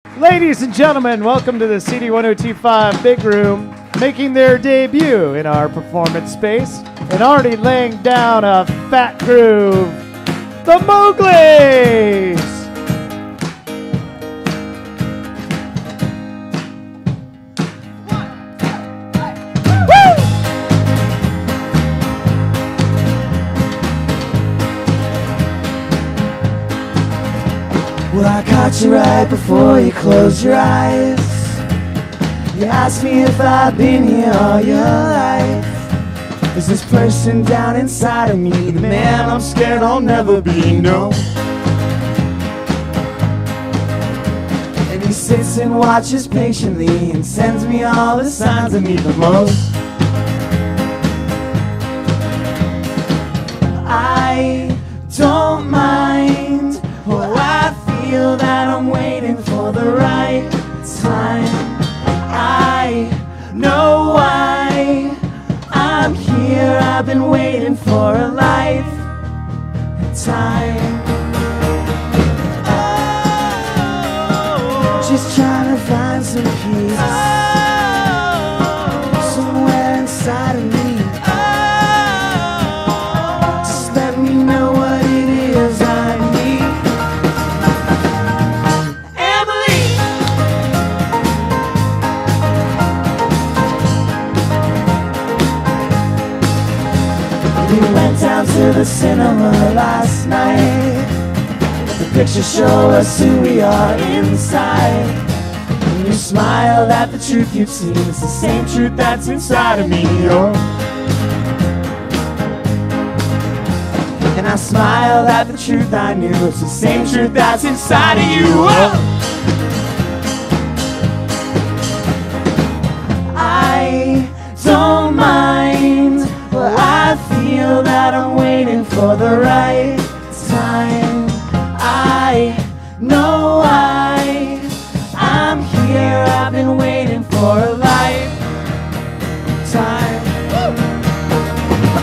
Ladies and gentlemen, welcome to the CD 1025 Big Room, making their debut in our performance space and already laying down a fat groove, the Mowglis! Well, I caught you right before you closed your eyes. You asked me if I've been here all your life. Is this person down inside of me the man I'm scared I'll never be? No. And he sits and watches patiently and sends me all the signs I need the most. I don't mind. Oh, I feel that I'm waiting for the right time. I know why I'm here. I've been waiting for a lifetime. Oh, just trying to find some peace somewhere inside of me. Just let me know what it is I need. We went down to the cinema last night. The pictures show us who we are inside. And you smiled at the truth you've seen. It's the same truth that's inside of me, oh. And I smiled at the truth I knew. It's the same truth that's inside of you, oh. I don't mind. Well, I feel that I'm waiting for the right time. I know why I'm here. I've been waiting for a lifetime.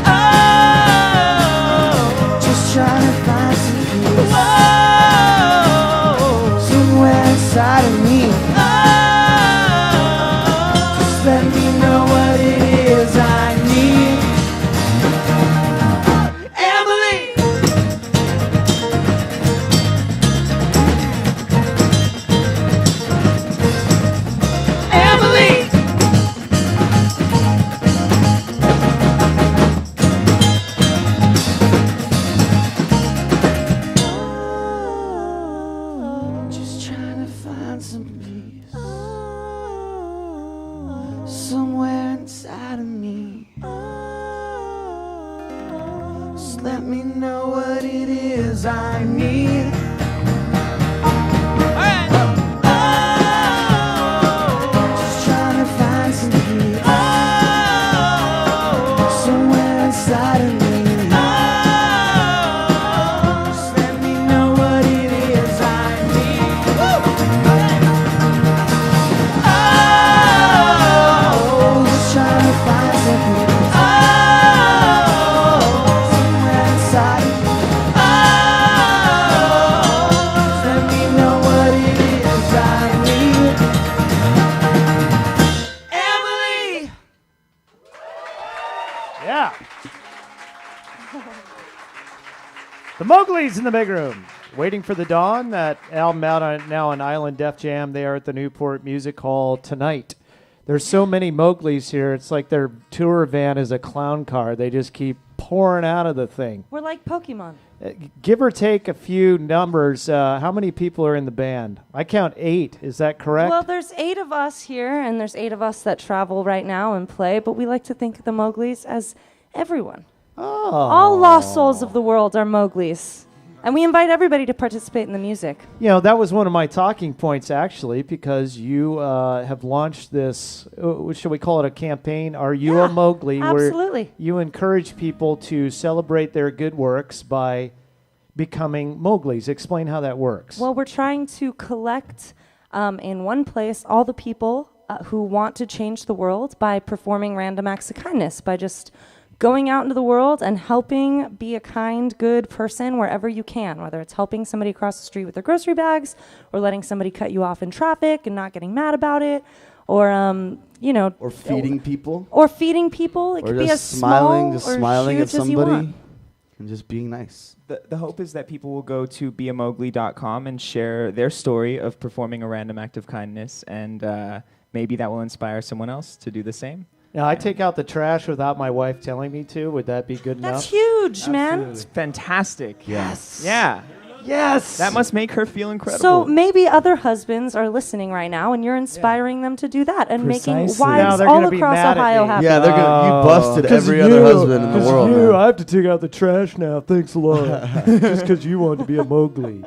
Oh, just trying to find some peace. Oh, somewhere inside of me. Oh, just let me know what it is I need. Somewhere inside of me. Just let me know what it is I need. Just trying to find some peace. Somewhere inside of me. Just let me know what it is I need. Trying to find some peace. Somewhere inside of me. Let me know what it is I need. Emily! Yeah. The Mowglis in the Big Room. Waiting for the Dawn, that album out now on Island Def Jam. They are at the Newport Music Hall tonight. There's so many Mowglis here. It's like their tour van is a clown car. They just keep pouring out of the thing. We're like Pokemon. Give or take a few numbers, how many people are in the band? I count 8. Is that correct? Well, there's 8 of us here, and there's 8 of us that travel right now and play, but we like to think of the Mowglis as everyone. Oh. All lost souls of the world are Mowglis. And we invite everybody to participate in the music. You know, that was one of my talking points, actually, because you have launched this, shall we call it a campaign? Are You a Mowgli? Absolutely. Where you encourage people to celebrate their good works by becoming Mowglis. Explain how that works. Well, we're trying to collect in one place all the people who want to change the world by performing random acts of kindness, by just going out into the world and helping be a kind, good person wherever you can, whether it's helping somebody across the street with their grocery bags or letting somebody cut you off in traffic and not getting mad about it, or or feeding people, or feeding people. It or could be as smiling, small or smiling at huge as you want. somebody, and just being nice. The hope is that people will go to beamowgli.com and share their story of performing a random act of kindness, and maybe that will inspire someone else to do the same. Now, I take out the trash without my wife telling me to. Would that be good enough? That's huge, man. It's fantastic. Yes. Yeah. Yes. That must make her feel incredible. So maybe other husbands are listening right now, and you're inspiring them to do that and making Precisely. Now wives they're all gonna be across mad at Ohio me. happy. Yeah, they're gonna. You busted 'Cause every of other you. husband in the 'Cause of world. you. Man. I have to take out the trash now. Thanks a lot. Just because you wanted to be a Mowgli.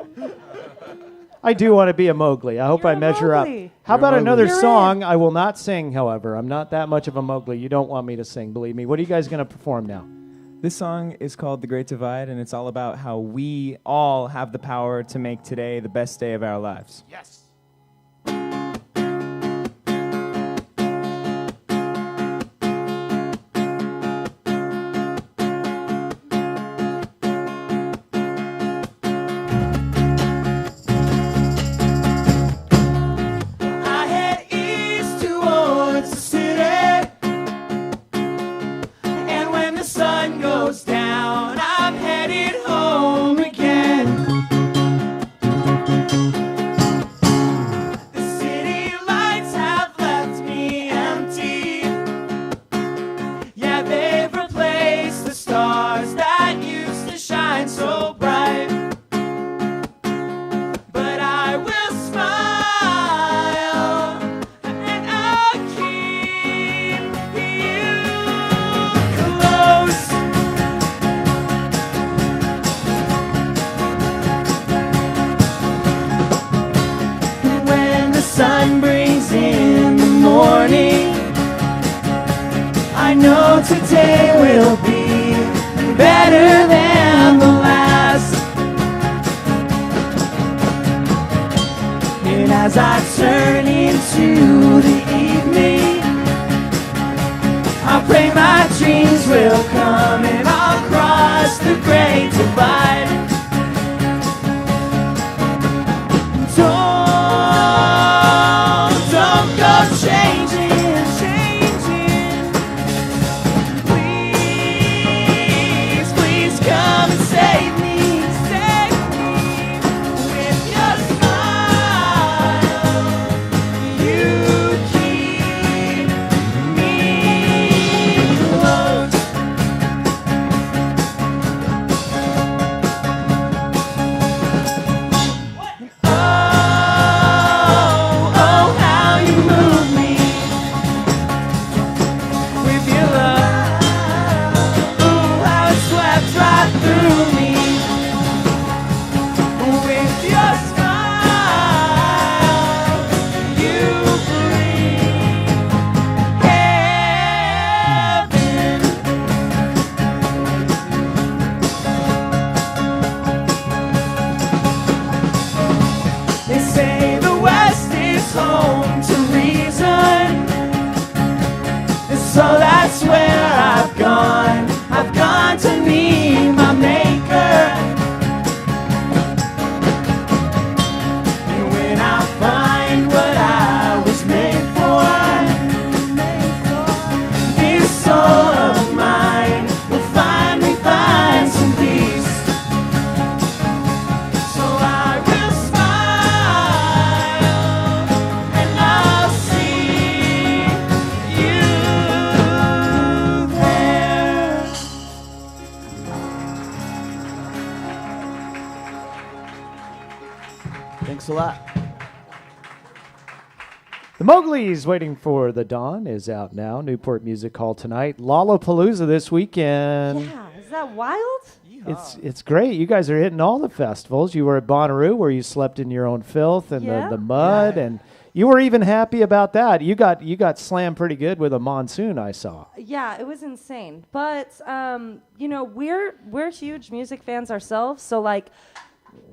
I do want to be a Mowgli. I hope You're I a measure up. Mowgli. How You're a about Mowgli. another You're song? I will not sing, however. I'm not that much of a Mowgli. You don't want me to sing, believe me. What are you guys going to perform now? This song is called The Great Divide, and it's all about how we all have the power to make today the best day of our lives. Yes. I head east towards the city, and when the sun goes down, I'm headed home again. The city lights have left me empty. Yeah, they've replaced the stars that used to shine so bright. But I will smile, and I'll keep you close. When the sun brings in the morning, I know today will be better than the last. And as I turn into the evening, I pray my dreams will come and I'll cross the great divide. Don't go changing. Please come and save me. With your smile, you keep me close. Oh, how you move me with your love. Ooh, how it swept right through me. With your smile, you bring heaven. They say the West is home to reason, and so that's where I've gone. I've gone to meet my maker. And when I find what I was made for, this soul of mine will finally find some peace. So I will smile, and I'll see you there. Thanks a lot. The Mowgli's Waiting for the Dawn is out now. Newport Music Hall tonight. Lollapalooza this weekend. Yeah, is that wild? It's great. You guys are hitting all the festivals. You were at Bonnaroo where you slept in your own filth and Yeah. the mud, and you were even happy about that. You got slammed pretty good with a monsoon, I saw. Yeah, it was insane. But we're huge music fans ourselves, so like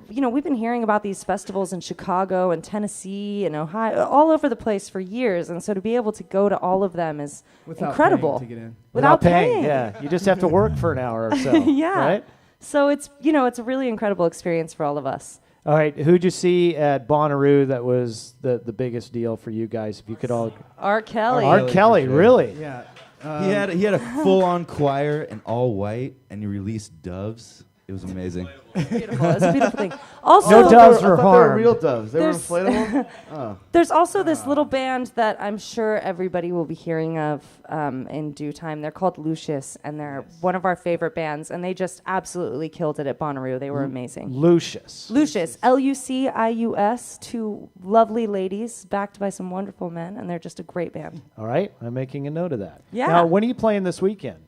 we've been hearing about these festivals in Chicago and Tennessee and Ohio, all over the place for years. And so to be able to go to all of them is incredible. Paying to get in. Without paying. Yeah, you just have to work for an hour or so. Yeah. Right? So it's a really incredible experience for all of us. All right, who'd you see at Bonnaroo that was the biggest deal for you guys? If you could all... R. Kelly. R. Kelly, really? Yeah. He had a full-on choir in all white, and he released doves. It was amazing. Beautiful. It's a beautiful thing. Also, No doves were I thought they were harmed. real doves. They were There's- inflatable? Oh. There's also this little band that I'm sure everybody will be hearing of in due time. They're called Lucius, and they're one of our favorite bands, and they just absolutely killed it at Bonnaroo. They were amazing. Lucius. Lucius, Lucius, two lovely ladies backed by some wonderful men, and they're just a great band. All right, I'm making a note of that. Yeah. Now, when are you playing this weekend?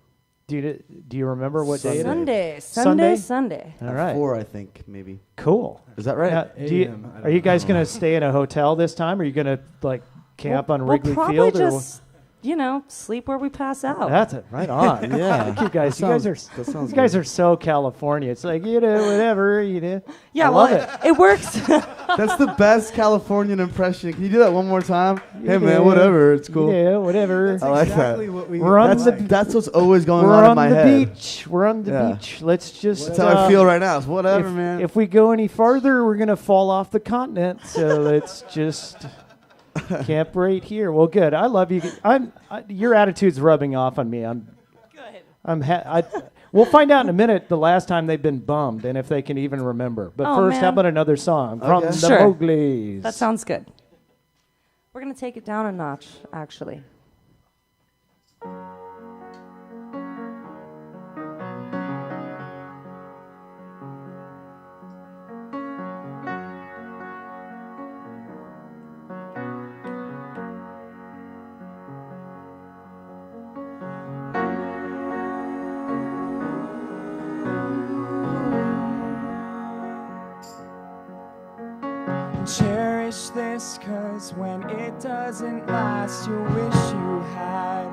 Do you remember what day it is? Sunday. All right. 4, I think, maybe. Cool. Is that right? Now, 8 do you, a.m., I don't are you know. guys going to stay in a hotel this time? Or are you going to camp on Wrigley we'll probably Field? just, sleep where we pass out. That's it. Right on. Yeah. You guys, That you sounds guys good. are so California. It's like whatever Yeah, I love it. it works. That's the best Californian impression. Can you do that one more time? Hey, Yeah. man, whatever. It's cool. Yeah, whatever. I like exactly that. what we We're on That's, the like. that's what's always going We're on in on my the head. beach. We're on the Yeah. beach. Let's just. That's how I feel right now. It's whatever, if, man. If we go any farther, we're gonna fall off the continent. So let's just camp right here. Well, good. I love you. Your attitude's rubbing off on me. We'll find out in a minute the last time they've been bummed and if they can even remember. But Oh, first, man. how about another song from Okay. the Sure. Mowglis? That sounds good. We're going to take it down a notch, actually. Cherish this, 'cause when it doesn't last, you wish you had.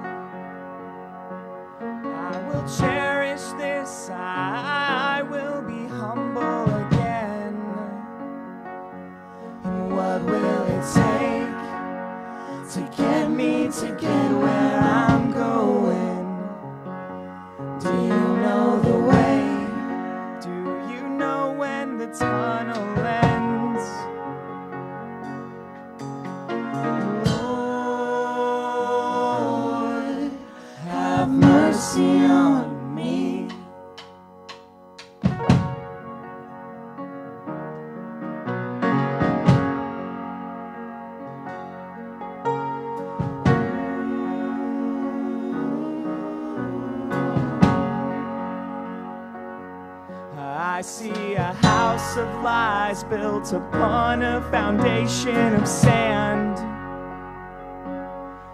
I will cherish this, I will be humble again. And what will it take to get me to get where I'm going? Do you know the way? Do you know when the tunnel ends? Lord, have mercy on me. I see a house of lies built upon a foundation of sand.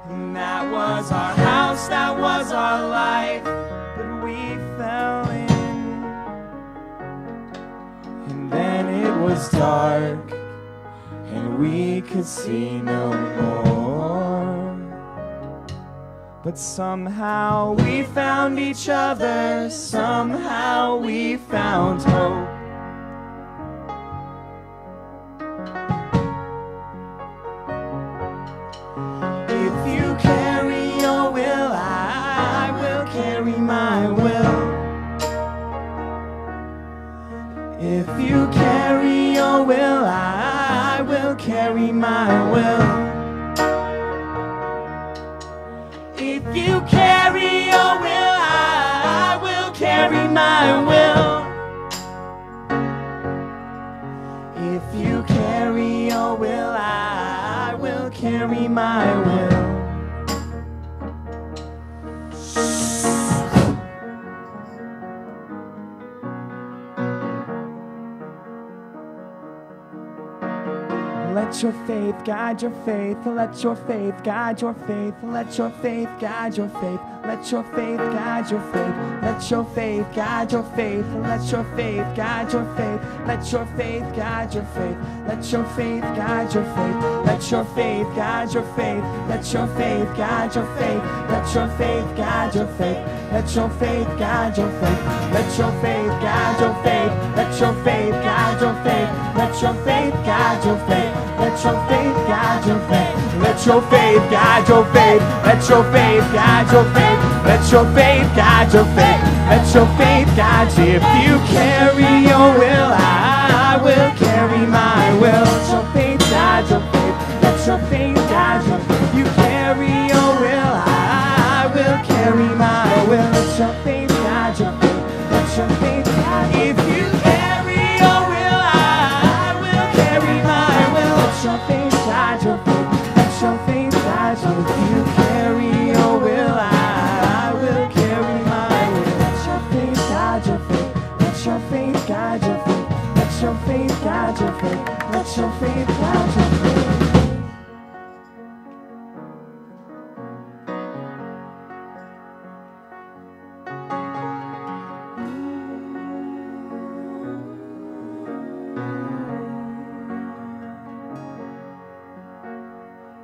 And that was our house, that was our life, but we fell in. And then it was dark, and we could see no more. But somehow we found each other, somehow we found hope. If you carry your will, I will carry my will. If you carry your will, I will carry my will. If you carry your will, I will carry my will. If you carry your will, I will carry my will. Let Let your faith guide your faith. Let your faith guide your faith. Let your faith guide your faith. Let your faith guide your faith. Let your faith guide your faith. Let your faith guide your faith. Let your faith guide your faith. Let your faith guide your faith. Let your faith guide your faith. Let your faith guide your faith. Let your faith guide your faith. Let your faith guide your faith. Let your faith guide your faith. Let your faith guide your faith. Let your faith guide your faith. Let your faith guide your faith. Let your faith guide your faith. Let your faith guide your faith. Let your faith guide your faith. Let your faith guide you. If you carry your will, I will carry my will. Let your faith guide your faith. Let your faith guide your faith. You carry your will, I will carry my will. Let your faith guide your faith. Let your faith guide. If you carry your will, I will carry my will. Let your faith guide your faith. Let your faith guide you. If you carry your will, I will carry my will. Let your faith guide your faith. Let your faith guide your faith. Let your faith guide your faith. Let your faith guide your faith.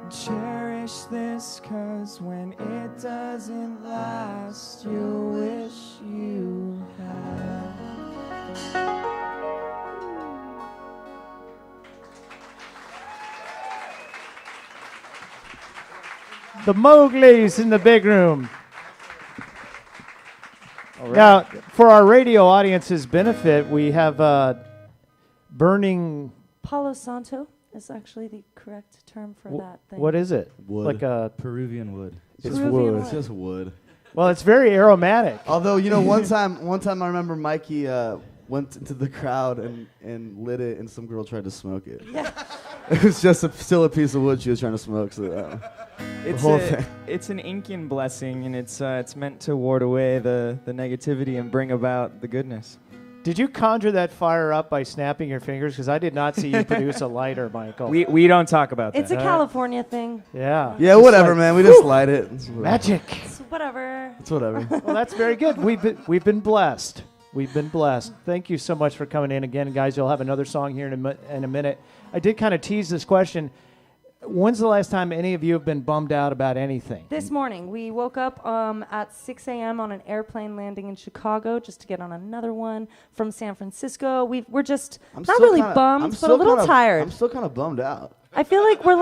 Cherish this, 'cause when it doesn't last, you'll wish you had. The Mowgli's in the big room. Now, for our radio audience's benefit, we have burning. Palo Santo is actually the correct term for that thing. What is it? Wood. Like a. Peruvian wood. It's Peruvian wood. wood. It's just wood. Well, it's very aromatic. Although, you know, one time I remember Mikey went into the crowd and lit it, and some girl tried to smoke it. Yeah. It was just still a piece of wood she was trying to smoke. So it's an Incan blessing, and it's meant to ward away the negativity and bring about the goodness. Did you conjure that fire up by snapping your fingers? Because I did not see you produce a lighter, Michael. We don't talk about that. It's a California thing. Yeah. yeah, Just whatever, like, man. We just light it. It's magic. It's whatever. It's whatever. Well, that's very good. We've been blessed. We've been blessed. Thank you so much for coming in again, guys. You'll have another song here in a minute. I did kind of tease this question. When's the last time any of you have been bummed out about anything? This morning, we woke up at 6 a.m. on an airplane landing in Chicago just to get on another one from San Francisco. We're just not really bummed, but a little tired. I'm still kind of bummed out. I feel like we're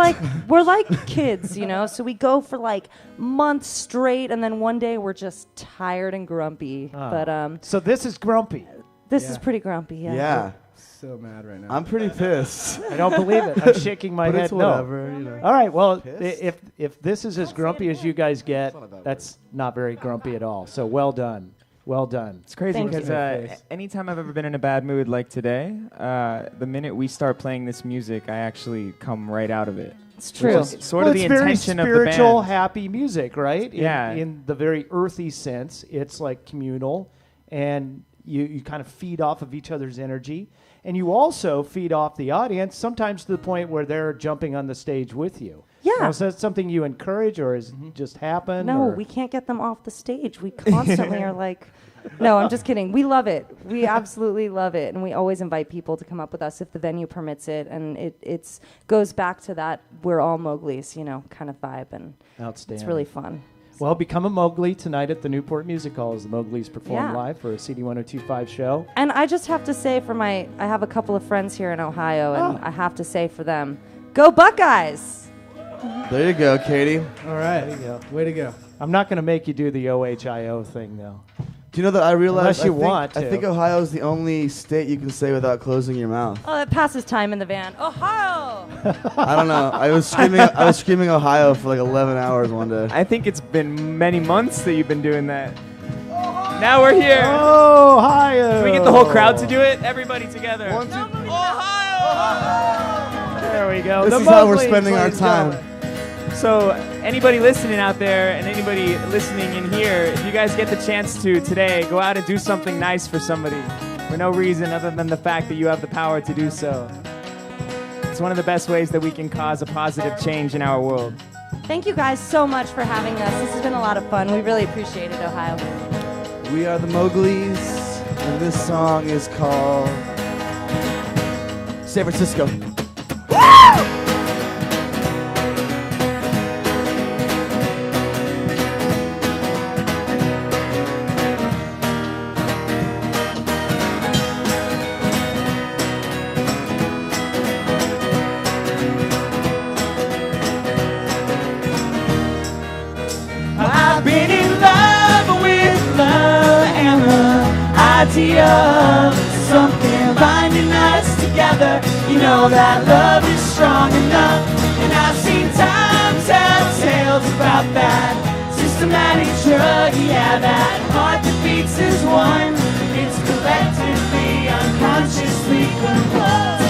like kids, you know. So we go for like months straight, and then one day we're just tired and grumpy. But So this is grumpy. this is pretty grumpy. Yeah. Yeah. So mad right now. I'm pretty pissed. I don't believe it. I'm shaking my But head. it's No. whatever, you know. All right. Well, Pissed? if this is as grumpy as you guys get, that's not very grumpy at all. So well done. Well done. It's crazy Thank because you. anytime I've ever been in a bad mood like today, the minute we start playing this music, I actually come right out of it. It's true. Which is sort of the it's very intention of the spiritual, band. happy music, right? Yeah. In the very earthy sense, it's like communal, and you kind of feed off of each other's energy. And you also feed off the audience, sometimes to the point where they're jumping on the stage with you. Yeah. Now, is that something you encourage, or has just happened? No, or? we can't get them off the stage. We constantly are like, no, I'm just kidding. We love it. We absolutely love it. And we always invite people to come up with us if the venue permits it. And it goes back to that we're all Mowgli's, you know, kind of vibe. And Outstanding. it's really fun. Well, become a Mowgli tonight at the Newport Music Hall as the Mowgli's perform Yeah. live for a CD 1025 show. And I just have to say I have a couple of friends here in Ohio, and Oh. I have to say for them, go Buckeyes! There you go, Katie. All right. There you go. Way to go. I'm not going to make you do the OHIO thing, though. Do you know that I realized Unless you want to. I think Ohio is the only state you can say without closing your mouth. Oh, that passes time in the van. Ohio! I don't know. I was screaming Ohio for like 11 hours one day. I think it's been many months that you've been doing that. Now we're here. Ohio! Can we get the whole crowd to do it? Everybody together. One, two, There we go. This The is how we're Mowgli's, spending our ladies and time. gentlemen. So anybody listening out there and anybody listening in here, if you guys get the chance to today, go out and do something nice for somebody for no reason other than the fact that you have the power to do so. It's one of the best ways that we can cause a positive change in our world. Thank you guys so much for having us. This has been a lot of fun. We really appreciate it, Ohio. We are the Mowglis, and this song is called San Francisco. I've been in love with love and the idea of something binding us together. You know that love is strong enough, and I've seen time tell tales about that systematic drug. Yeah, that heart that beats as one. It's collectively, unconsciously controlled.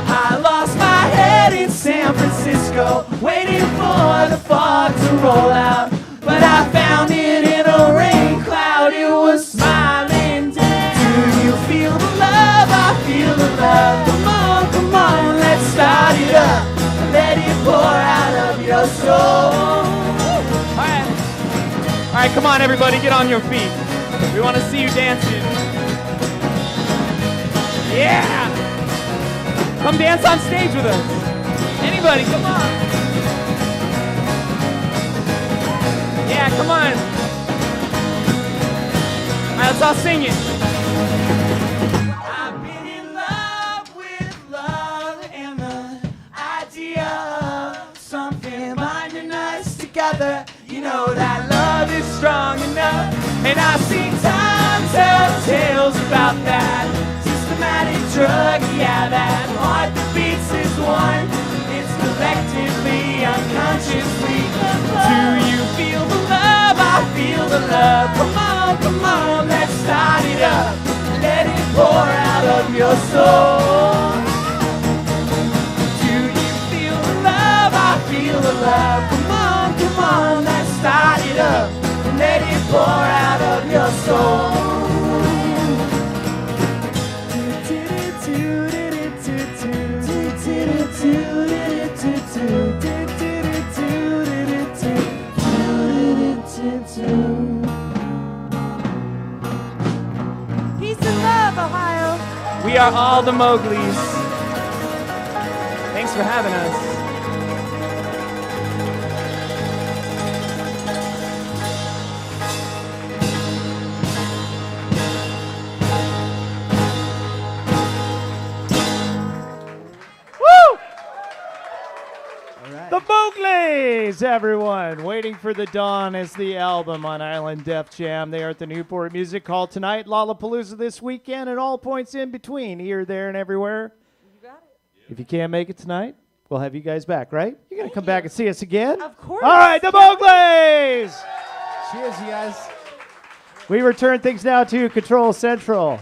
I lost my head in San Francisco, waiting for the fog to roll out. But I found it in a rain cloud, it was smiling. Do you feel the love? I feel the love. Come on, let's start it up. Let it pour out of your soul. All right, come on, everybody, get on your feet. We want to see you dancing. Yeah! Come dance on stage with us. Anybody, come on. Yeah, come on. All right, let's all sing it. I've been in love with love and the idea of something binding us together. You know that love is strong enough, and I've seen time tell tales about that systematic drug. Yeah, that heart that beats as one. It's collectively, unconsciously. Do you feel the love? I feel the love. Come on, let's start it up. Let it pour out of your soul. Do you feel the love? I feel the love. Come on, let's start it up. Let it pour out of your soul. Peace and love, Ohio. We are all the Mowglis. Thanks for having us. The Mowglis, everyone. Waiting for the Dawn is the album on Island Def Jam. They are at the Newport Music Hall tonight, Lollapalooza this weekend, and all points in between, here, there, and everywhere. You got it. If you can't make it tonight, we'll have you guys back, right? You're going to come back and see us again? Of course. All right, the Mowglis! Cheers, you guys. We return things now to Control Central.